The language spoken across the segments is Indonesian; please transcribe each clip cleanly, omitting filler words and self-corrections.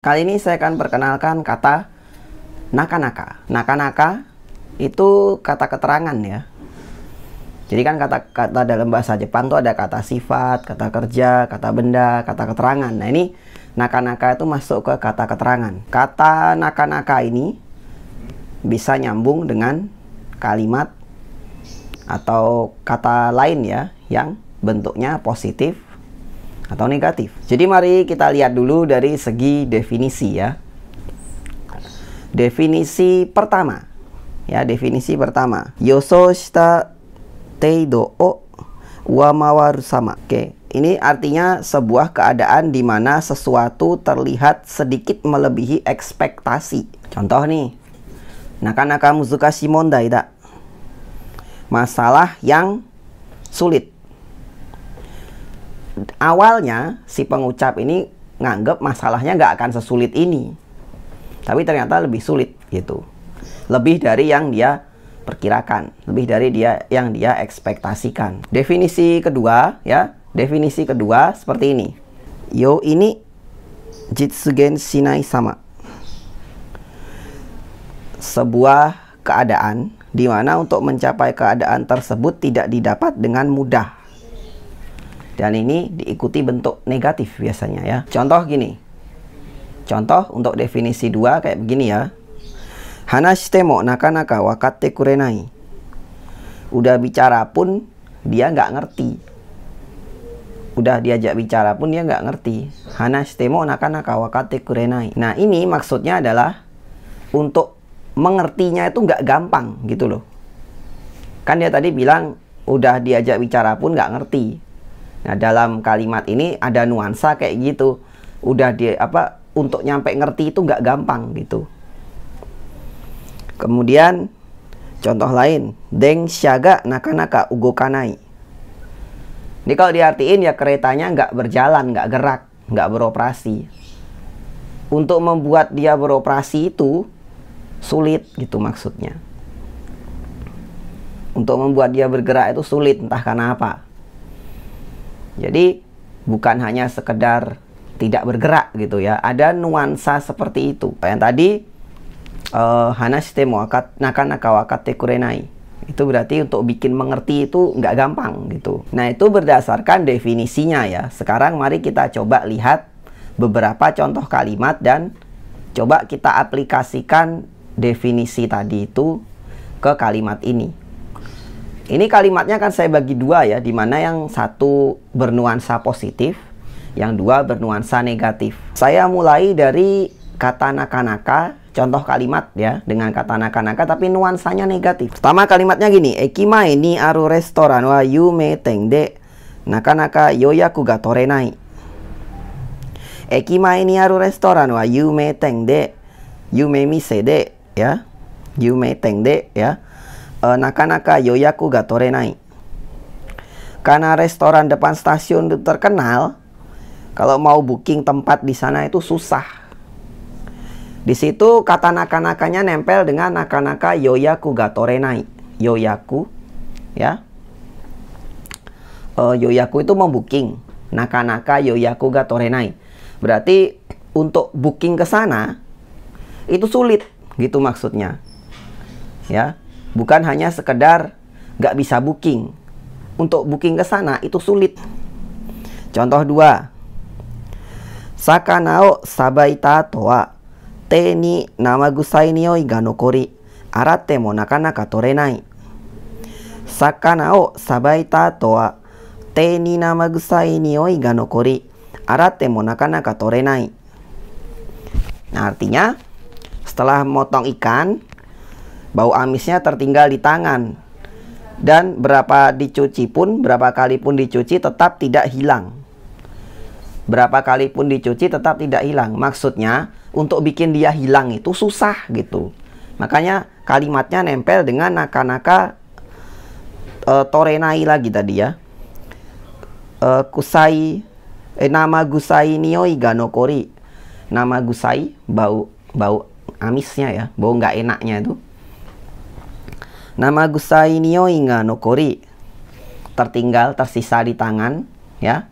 Kali ini saya akan perkenalkan kata naka-naka. Naka-naka itu kata keterangan ya. Jadi kan kata-kata dalam bahasa Jepang tuh ada kata sifat, kata kerja, kata benda, kata keterangan. Nah ini naka-naka itu masuk ke kata keterangan. Kata naka-naka ini bisa nyambung dengan kalimat atau kata lain ya yang bentuknya positif atau negatif. Jadi mari kita lihat dulu dari segi definisi ya. Definisi pertama. Ya, definisi pertama. Yoso shita teido o wamawaru sama. Oke, ini artinya sebuah keadaan di mana sesuatu terlihat sedikit melebihi ekspektasi. Contoh nih. Naka-naka muzukashi mondai da. Masalah yang sulit. Awalnya si pengucap ini nganggep masalahnya nggak akan sesulit ini, tapi ternyata lebih sulit gitu, lebih dari yang dia perkirakan, lebih dari yang dia ekspektasikan. Definisi kedua ya, definisi kedua seperti ini. Yo ini jitsugen shinai sama. Sebuah keadaan di mana untuk mencapai keadaan tersebut tidak didapat dengan mudah. Dan ini diikuti bentuk negatif biasanya ya. Contoh gini. Contoh untuk definisi 2 kayak begini ya. Hanashite mo nakanaka wakatte kurenai. Udah bicara pun dia nggak ngerti. Udah diajak bicara pun dia nggak ngerti. Hanashite mo nakanaka wakatte kurenai. Nah ini maksudnya adalah untuk mengertinya itu nggak gampang gitu loh. Kan dia tadi bilang udah diajak bicara pun nggak ngerti. Nah, dalam kalimat ini ada nuansa kayak gitu. Udah untuk nyampe ngerti itu nggak gampang gitu. Kemudian contoh lain, deng shaga nakanaka ugokanai. Ini kalau diartiin ya keretanya nggak berjalan, nggak gerak, nggak beroperasi. Untuk membuat dia beroperasi itu sulit gitu maksudnya. Untuk membuat dia bergerak itu sulit, entah karena apa. Jadi bukan hanya sekedar tidak bergerak gitu ya, ada nuansa seperti itu. Yang tadi hanashite mo nakanaka wakatte kurenai, itu berarti untuk bikin mengerti itu nggak gampang gitu. Nah itu berdasarkan definisinya ya. Sekarang mari kita coba lihat beberapa contoh kalimat dan coba kita aplikasikan definisi tadi itu ke kalimat ini. Ini kalimatnya kan saya bagi dua ya, dimana yang satu bernuansa positif, yang dua bernuansa negatif. Saya mulai dari kata naka-naka, contoh kalimat ya, dengan kata naka-naka tapi nuansanya negatif. Pertama kalimatnya gini, Ekimae ni aru restoran wa yume ten de nakanaka yoyaku ga torenai. Ekimae ni aru restoran wa yume ten de, yume mise de ya, yume ten de ya. Nakanaka yoyaku ga torenai. Karena restoran depan stasiun itu terkenal, kalau mau booking tempat di sana itu susah. Di situ kata naka-nakanya nempel dengan nakanaka yoyaku ga torenai. Yoyaku ya. Yoyaku itu membooking. Nakanaka yoyaku ga torenai. Berarti untuk booking ke sana itu sulit gitu maksudnya. Ya. Bukan hanya sekedar nggak bisa booking. Untuk booking ke sana itu sulit. Contoh 2. Sakana o sabaita to wa te ni namagusai nioi ga nokori aratte mo nakanaka torenai. Sakana o sabaita to wa te ni namagusai nioi ga nokori aratte mo nakanaka torenai. Nah, artinya setelah motong ikan, bau amisnya tertinggal di tangan. Dan berapa kali pun dicuci tetap tidak hilang. Berapa kali pun dicuci tetap tidak hilang. Maksudnya untuk bikin dia hilang itu susah gitu. Makanya kalimatnya nempel dengan naka-naka torenai lagi tadi ya. Nama gusai nioi ga nokori. Nama gusai bau amisnya ya, bau nggak enaknya itu. Nama gusai nioi ga nokori, tertinggal, tersisa di tangan ya.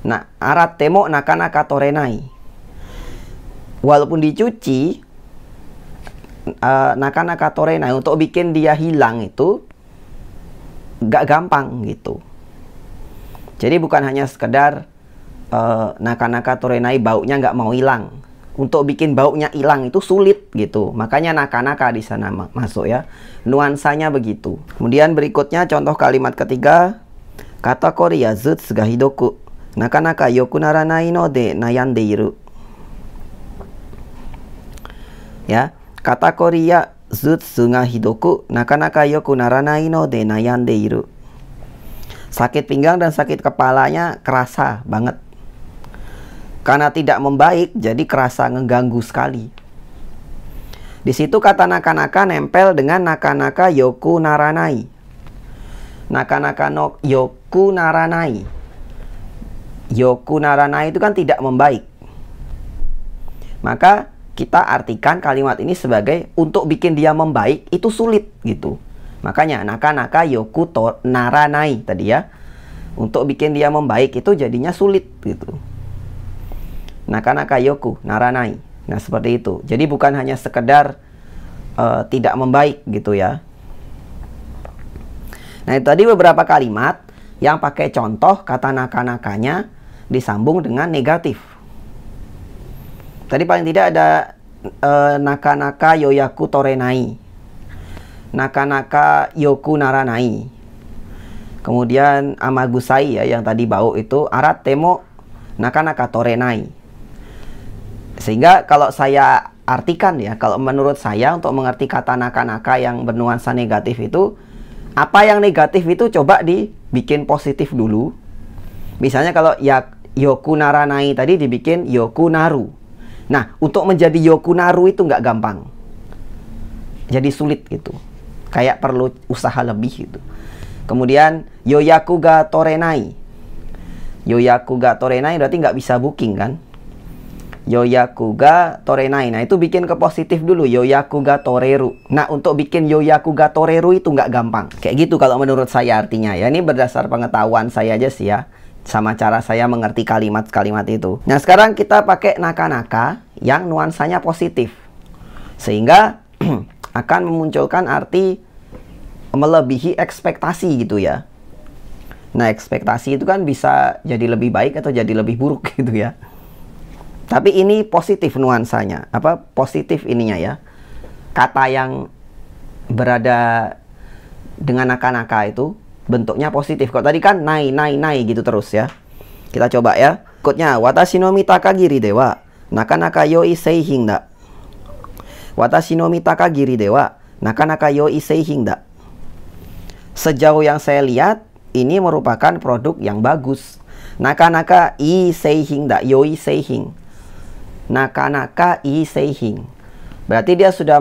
Nah, aratte mo nakanaka torenai. walaupun dicuci, naka-naka torenai untuk bikin dia hilang itu gak gampang gitu. Jadi bukan hanya sekedar naka-naka torenai baunya nggak mau hilang. Untuk bikin baunya hilang itu sulit gitu. Makanya naka-naka di sana masuk ya. Nuansanya begitu. Kemudian berikutnya contoh kalimat ketiga. Kata Korea zutsu ga hidoku nakanaka yoku naranai no de nayandeiru. Ya, kata Korea zutsu ga hidoku nakanaka yoku naranai no de nayandeiru. Sakit pinggang dan sakit kepalanya kerasa banget. Karena tidak membaik, jadi kerasa ngeganggu sekali. Di situ kata naka-naka nempel dengan naka-naka yoku naranai. Naka-naka no yoku naranai. Yoku naranai itu kan tidak membaik. Maka kita artikan kalimat ini sebagai untuk bikin dia membaik itu sulit gitu. Makanya naka-naka yoku naranai tadi ya. Untuk bikin dia membaik itu jadinya sulit gitu. Naka-naka yoku naranai. Nah seperti itu. Jadi bukan hanya sekedar tidak membaik gitu ya. Nah itu tadi beberapa kalimat yang pakai contoh kata naka-nakanya disambung dengan negatif. Tadi paling tidak ada naka-naka yoyaku torenai, naka-naka yoku naranai. Kemudian amagusai ya yang tadi bau itu arat temo naka-naka torenai. Sehingga kalau saya artikan ya, kalau menurut saya untuk mengerti kata naka-naka yang bernuansa negatif itu, apa yang negatif itu coba dibikin positif dulu. Misalnya kalau ya yoku naranai tadi dibikin yoku naru. Nah, untuk menjadi yoku naru itu nggak gampang. Jadi sulit gitu. Kayak perlu usaha lebih gitu. Kemudian yoyaku ga torenai. Yoyaku ga torenai berarti nggak bisa booking kan? Yoyaku ga torenai. Nah itu bikin ke positif dulu. Yoyaku ga toreru. Nah untuk bikin yoyaku ga toreru itu nggak gampang. Kayak gitu kalau menurut saya artinya ya. Ini berdasar pengetahuan saya aja sih ya. Sama cara saya mengerti kalimat-kalimat itu. Nah sekarang kita pakai naka-naka yang nuansanya positif. Sehingga akan memunculkan arti melebihi ekspektasi gitu ya. Nah ekspektasi itu kan bisa jadi lebih baik atau jadi lebih buruk gitu ya. Tapi ini positif nuansanya. Apa positif ininya ya. Kata yang berada dengan naka-naka itu bentuknya positif. Kalau tadi kan nai gitu terus ya. Kita coba ya. Berikutnya watashi no mitaka giri dewa nakanaka yoi seihin da. Watashi no mitaka giri dewa nakanaka yoi seihin da. Sejauh yang saya lihat ini merupakan produk yang bagus. Nakanaka ii seihin da, yoi seihin. Naka-naka ii seihin. Berarti dia sudah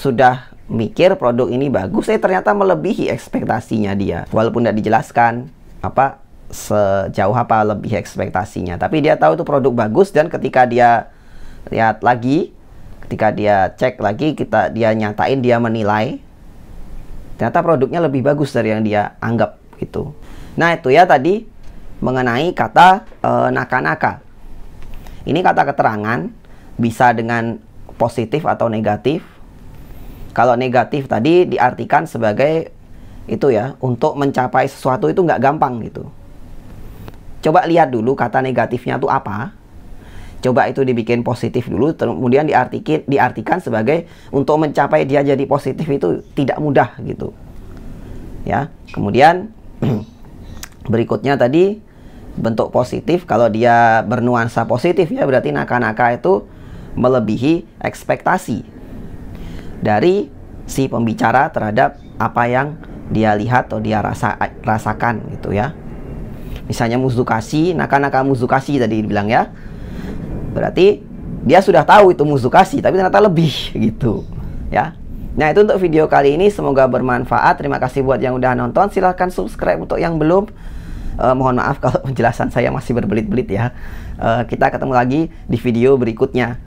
sudah mikir produk ini bagus, ternyata melebihi ekspektasinya dia. Walaupun tidak dijelaskan apa sejauh apa lebih ekspektasinya, tapi dia tahu itu produk bagus. Dan ketika dia lihat lagi, ketika dia cek lagi, dia nyatain, dia menilai, ternyata produknya lebih bagus dari yang dia anggap gitu. Nah itu ya tadi mengenai kata naka-naka. Ini kata keterangan bisa dengan positif atau negatif. Kalau negatif tadi diartikan sebagai itu ya, untuk mencapai sesuatu itu nggak gampang gitu. Coba lihat dulu kata negatifnya itu apa. Coba itu dibikin positif dulu, kemudian diartikan sebagai untuk mencapai dia jadi positif itu tidak mudah gitu. Ya, kemudian berikutnya tadi bentuk positif, kalau dia bernuansa positif ya berarti naka-naka itu melebihi ekspektasi dari si pembicara terhadap apa yang dia lihat atau dia rasakan gitu ya. Misalnya muzukashi, naka-naka muzukashi tadi dibilang ya. Berarti dia sudah tahu itu muzukashi tapi ternyata lebih gitu ya. Nah itu untuk video kali ini, semoga bermanfaat. Terima kasih buat yang udah nonton. Silahkan subscribe untuk yang belum. Mohon maaf kalau penjelasan saya masih berbelit-belit ya. Kita ketemu lagi di video berikutnya.